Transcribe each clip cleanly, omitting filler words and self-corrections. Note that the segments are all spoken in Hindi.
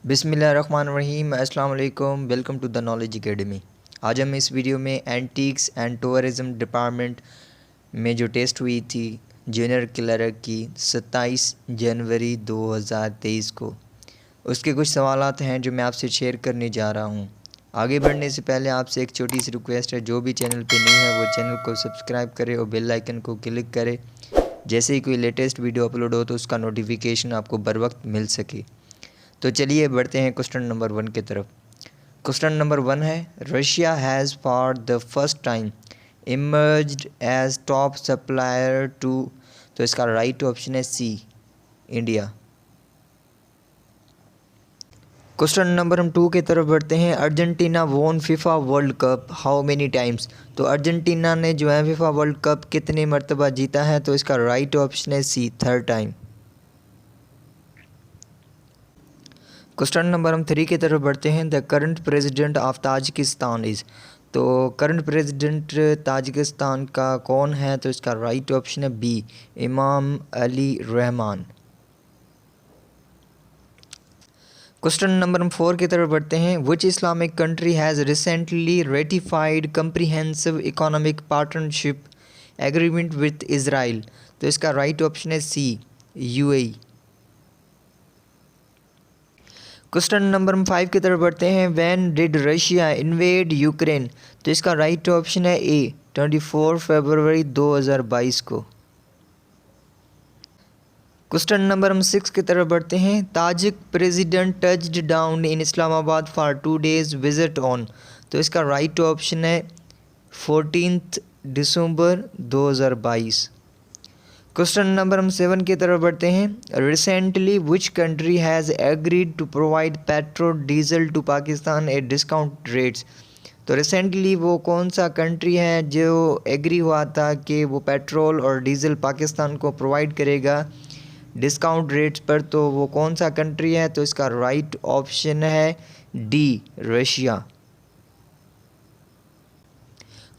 बिस्मिल्लाहिर्रहमानिर्रहीम। अस्सलाम वालेकुम। Welcome to the knowledge academy. आज हम इस वीडियो में एंटीक्स एंड टूरिज़्म डिपार्टमेंट में जो टेस्ट हुई थी जूनियर क्लर्क की 27 जनवरी 2023 को, उसके कुछ सवालात हैं जो मैं आपसे शेयर करने जा रहा हूं। आगे बढ़ने से पहले आपसे एक छोटी सी रिक्वेस्ट है, जो भी चैनल पे न्यू है वो चैनल को सब्सक्राइब करे और बेल आइकन को क्लिक करे, जैसे ही कोई लेटेस्ट वीडियो अपलोड हो तो उसका नोटिफिकेशन आपको बर वक्त मिल सके। तो चलिए बढ़ते हैं क्वेश्चन नंबर 1 की तरफ। क्वेश्चन नंबर 1 है, Russia has for the first time emerged as top supplier to, तो इसका राइट ऑप्शन है सी, इंडिया। क्वेश्चन नंबर हम 2 की तरफ बढ़ते हैं। अर्जेंटीना वोन FIFA world cup how many times, तो अर्जेंटीना ने जो है फीफा वर्ल्ड कप कितने मरतबा जीता है, तो इसका राइट ऑप्शन है सी, 3rd टाइम। क्वेश्चन नंबर हम 3 की तरफ बढ़ते हैं। The current president of Tajikistan is, तो करंट प्रेसिडेंट ताजिकिस्तान का कौन है, तो इसका राइट ऑप्शन है बी, इमाम अली रहमान। क्वेश्चन नंबर हम 4 की तरफ बढ़ते हैं। Which Islamic country has recently ratified comprehensive economic partnership agreement with Israel, तो इसका राइट ऑप्शन है सी, यूएई। क्वेश्चन नंबर 5 की तरफ बढ़ते हैं। When did Russia invade Ukraine, तो इसका राइट ऑप्शन है ए, 24 फरवरी 2022 को। क्वेश्चन नंबर हम 6 की तरफ बढ़ते हैं। Tajik president touched down in Islamabad for 2 days visit on, तो इसका राइट ऑप्शन है 14 दिसंबर 2022। क्वेश्चन नंबर हम 7 की तरफ बढ़ते हैं। Recently which country has agreed to provide petrol diesel to Pakistan at discount rates, तो रिसेंटली वो कौन सा कंट्री है जो एग्री हुआ था कि वो पेट्रोल और डीज़ल पाकिस्तान को प्रोवाइड करेगा डिस्काउंट रेट्स पर, तो वो कौन सा कंट्री है, तो इसका राइट ऑप्शन है डी, रशिया।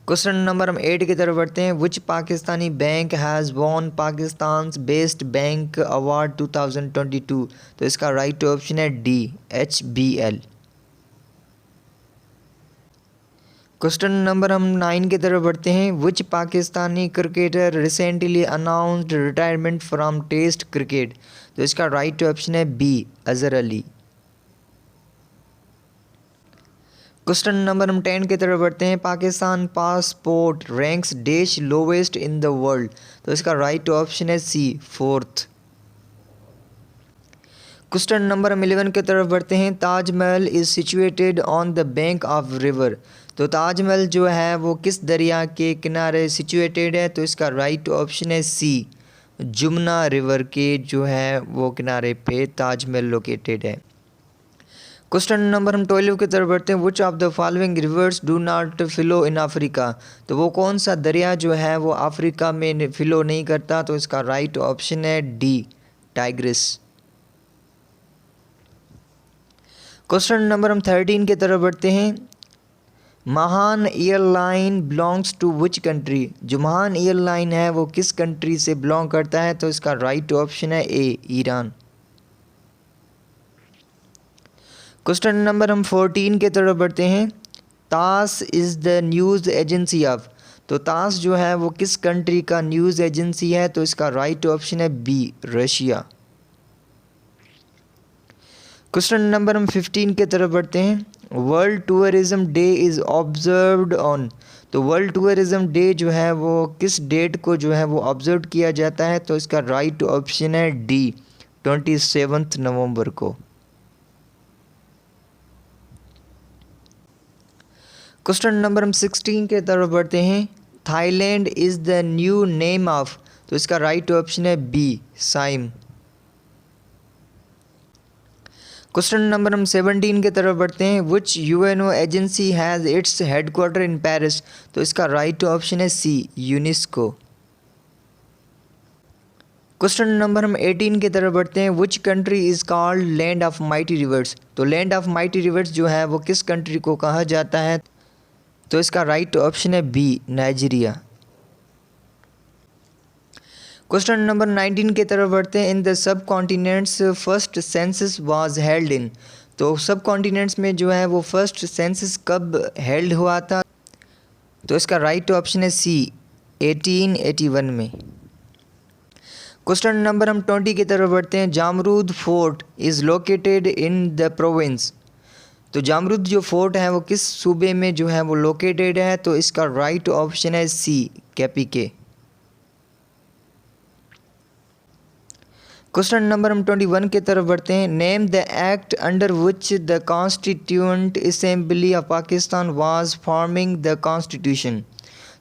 क्वेश्चन नंबर हम 8 की तरफ बढ़ते हैं। Which Pakistani bank has won Pakistan best bank award 2022, तो इसका राइट ऑप्शन है डी, HBL। क्वेश्चन नंबर हम 9 की तरफ बढ़ते हैं। Which Pakistani cricketer recently announced retirement from test cricket, तो इसका राइट ऑप्शन है B, Azhar Ali. Question number हम 10 की तरफ बढ़ते हैं। Pakistan passport ranks dash lowest in the world, तो इसका राइट ऑप्शन है सी, 4th। क्वेश्चन नंबर हम 11 की तरफ बढ़ते हैं। Taj Mahal is situated on the bank of river, तो ताजमहल जो है वो किस दरिया के किनारे सिचुएटेड है, तो इसका राइट ऑप्शन है सी, जमुना रिवर के जो है वो किनारे पे ताजमहल लोकेटेड है। क्वेश्चन नंबर हम 12 की तरफ बढ़ते हैं। Which of the following rivers do not flow in Africa, तो वो कौन सा दरिया जो है वो अफ्रीका में फ्लो नहीं करता, तो इसका राइट ऑप्शन है डी, टाइग्रिस। क्वेश्चन नंबर हम 13 की तरफ बढ़ते हैं। Mahan airline belongs to which country, जो महान एयरलाइन है वो किस कंट्री से बिलोंग करता है, तो इसका राइट ऑप्शन है ए, ईरान। क्वेश्चन नंबर हम 14 की तरफ बढ़ते हैं। TASS is the news agency of, तो तास जो है वो किस कंट्री का न्यूज़ एजेंसी है, तो इसका राइट ऑप्शन है बी, रशिया। क्वेश्चन नंबर हम 15 की तरफ बढ़ते हैं। World tourism day is observed on, तो वर्ल्ड टूरिज़्म डे जो है वो किस डेट को जो है वो ऑब्जर्व किया जाता है, तो इसका राइट ऑप्शन है डी, 27 नवंबर को। क्वेश्चन नंबर हम 16 की तरफ बढ़ते हैं। Thailand is the new name of, तो इसका राइट ऑप्शन है बी, साइम। क्वेश्चन नंबर हम 17 की तरफ बढ़ते हैं। Which UNO agency has its headquarter in Paris, तो इसका राइट ऑप्शन है सी, यूनेस्को। क्वेश्चन नंबर हम 18 की तरफ बढ़ते हैं। Which country is called land of mighty reverse, तो लैंड ऑफ माइटी रिवर्स जो है वो किस कंट्री को कहा जाता है, तो इसका राइट ऑप्शन है बी, नाइजीरिया। क्वेश्चन नंबर 19 की तरफ बढ़ते हैं। In the sub continents first census was held in, तो सब कॉन्टिनेंट्स में जो है वो फर्स्ट सेंसस कब हेल्ड हुआ था? तो इसका राइट ऑप्शन है सी, 1881 में। क्वेश्चन नंबर हम 20 की तरफ बढ़ते हैं। Jamrud fort is located in the province. तो जामरूद जो फोर्ट है वो किस सूबे में जो है वो लोकेटेड है? तो इसका राइट ऑप्शन है सी, KPK। क्वेश्चन नंबर हम 21 की तरफ बढ़ते हैं। Name the act under which the constituent assembly of Pakistan was forming the constitution.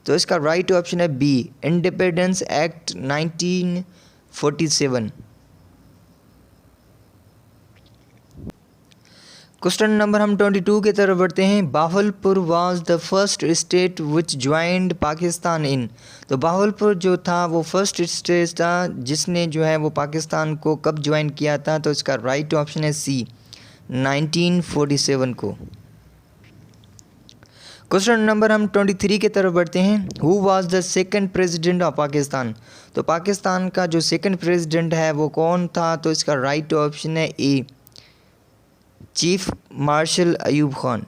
तो इसका राइट ऑप्शन है B, independence act 1947। Question number हम 22 की तरफ बढ़ते हैं। Bahawalpur was the first state which joined Pakistan in. तो बावलपुर जो था वो फर्स्ट स्टेट था जिसने जो है वो पाकिस्तान को कब ज्वाइन किया था? तो इसका राइट ऑप्शन है सी, 1947 को। क्वेश्चन नंबर हम 23 की तरफ बढ़ते हैं। Who was the second president of Pakistan. तो पाकिस्तान का जो सेकंड प्रेसिडेंट है वो कौन था? तो इसका राइट ऑप्शन है A, chief marshal Ayub Khan.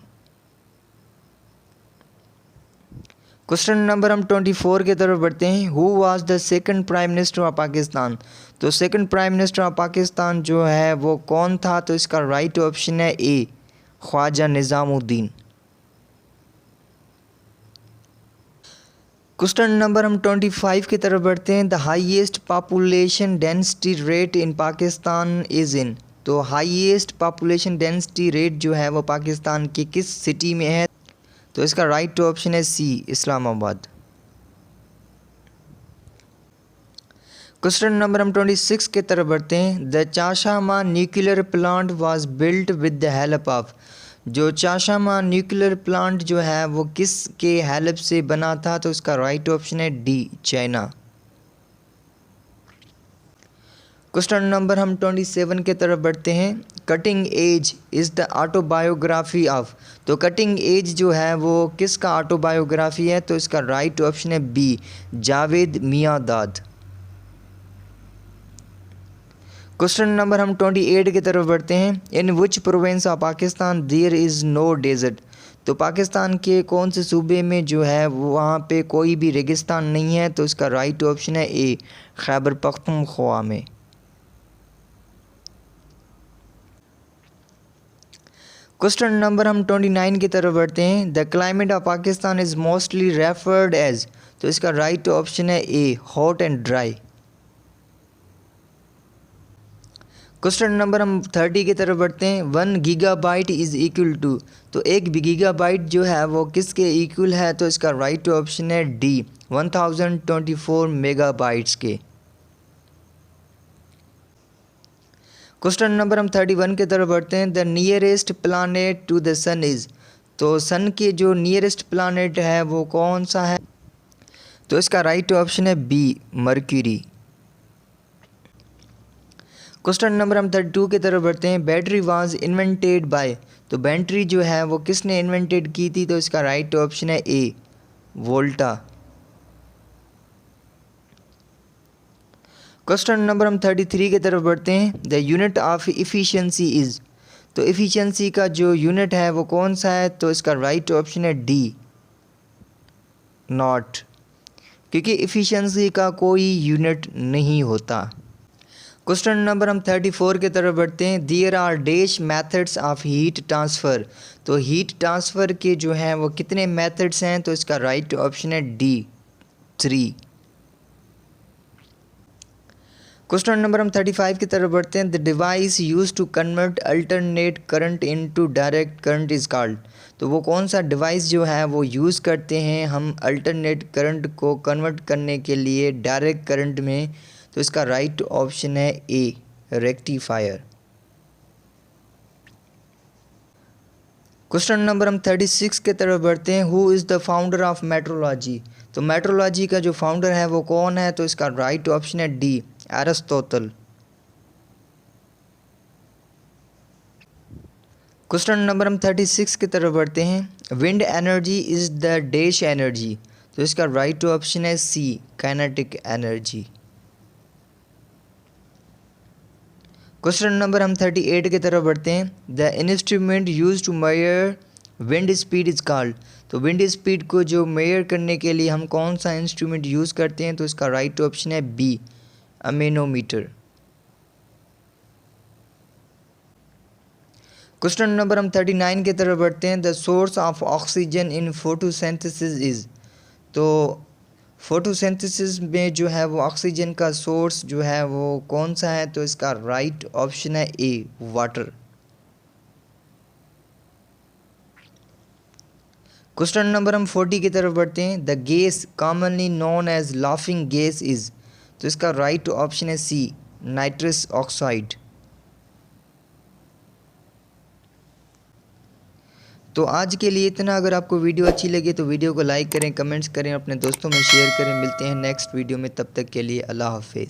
Question number हम 24 की तरफ बढ़ते हैं। Who was the second prime minister of Pakistan. तो second prime minister of Pakistan जो है वो कौन था? तो इसका राइट ऑप्शन है ए, ख्वाजा निज़ामुद्दीन। क्वेश्चन नंबर हम 25 की तरफ बढ़ते हैं। The highest population density rate in Pakistan is in. तो हाईएस्ट पॉपुलेशन डेंसिटी रेट जो है वो पाकिस्तान की किस सिटी में है? तो इसका राइट ऑप्शन है सी, इस्लामाबाद। क्वेश्चन नंबर हम 26 की तरफ बढ़ते हैं। The Chashma nuclear plant was built with the help of. जो चाशामा न्यूक्लियर प्लांट जो है वो किस के हेल्प से बना था? तो इसका राइट ऑप्शन है डी, चाइना। क्वेश्चन नंबर हम 27 के तरफ बढ़ते हैं। Cutting edge is the autobiography of. तो कटिंग एज जो है वो किसका ऑटोबायोग्राफी है? तो इसका राइट ऑप्शन है B, Javed Miandad. Question number हम 28 की तरफ बढ़ते हैं। In which province of Pakistan there is no desert. तो पाकिस्तान के कौन से सूबे में जो है वहाँ पे कोई भी रेगिस्तान नहीं है? तो इसका राइट ऑप्शन है ए, खैबर पख्तूनख्वा में। क्वेश्चन नंबर हम 29 की तरफ बढ़ते हैं। The climate of Pakistan is mostly referred as. तो इसका राइट ऑप्शन है A, hot and dry. Question number हम 30 की तरफ बढ़ते हैं। 1 गीगाबाइट इज़ इक्वल टू। तो 1 गीगाबाइट जो है वो किसके इक्वल है? तो इसका राइट ऑप्शन है डी, 1024 मेगाबाइट्स के। क्वेश्चन नंबर हम 31 की तरफ बढ़ते हैं। The nearest planet to the sun is. तो सन के जो नियरेस्ट प्लानेट है वो कौन सा है? तो इसका राइट ऑप्शन है बी, मर्क्यूरी। क्वेश्चन नंबर हम 32 की तरफ बढ़ते हैं। Battery was invented by. तो बैटरी जो है वो किसने इन्वेंटेड की थी? तो इसका राइट ऑप्शन है ए, वोल्टा। क्वेश्चन नंबर हम 33 की तरफ बढ़ते हैं। The unit of efficiency is. तो इफ़िशियंसी का जो यूनिट है वो कौन सा है? तो इसका राइट ऑप्शन है डी, नॉट, क्योंकि इफ़िशियंसी का कोई यूनिट नहीं होता। क्वेश्चन नंबर हम 34 की तरफ बढ़ते हैं। There are dash methods of heat transfer. तो हीट ट्रांसफ़र के जो हैं वो कितने मेथड्स हैं? तो इसका राइट ऑप्शन है डी, 3। क्वेश्चन नंबर हम 35 की तरफ बढ़ते हैं। The device use to convert alternate current into direct current is called. तो वो कौन सा डिवाइस जो है वो यूज़ करते हैं हम अल्टरनेट करंट को कन्वर्ट करने के लिए डायरेक्ट करंट में? तो इसका राइट ऑप्शन है ए, रेक्टिफायर। क्वेश्चन नंबर हम 36 के तरफ बढ़ते हैं। Who is the founder of metrology. तो मेट्रोलॉजी का जो फाउंडर है वो कौन है? तो इसका राइट ऑप्शन है डी, एरिस्टोटल। क्वेश्चन नंबर हम 36 की तरफ बढ़ते हैं। Wind energy is the dash energy. तो इसका राइट ऑप्शन है C, kinetic energy. Question number हम 38 की तरफ बढ़ते हैं। The instrument use to measure wind speed is called. तो विंड स्पीड को जो मेजर करने के लिए हम कौन सा इंस्ट्रूमेंट यूज़ करते हैं, तो इसका राइट ऑप्शन है बी, अमेनोमीटर। क्वेश्चन नंबर हम 39 की तरफ बढ़ते हैं। The source of oxygen in photosynthesis is. तो फोटोसिंथेसिस में जो है वो ऑक्सीजन का सोर्स जो है वो कौन सा है, तो इसका राइट ऑप्शन है ए, वाटर। क्वेश्चन नंबर हम 40 की तरफ बढ़ते हैं। The gas commonly known as laughing gas is. तो इसका राइट ऑप्शन है सी, नाइट्रस ऑक्साइड। तो आज के लिए इतना। अगर आपको वीडियो अच्छी लगे तो वीडियो को लाइक करें, कमेंट्स करें, अपने दोस्तों में शेयर करें। मिलते हैं नेक्स्ट वीडियो में, तब तक के लिए अल्लाह हाफिज़।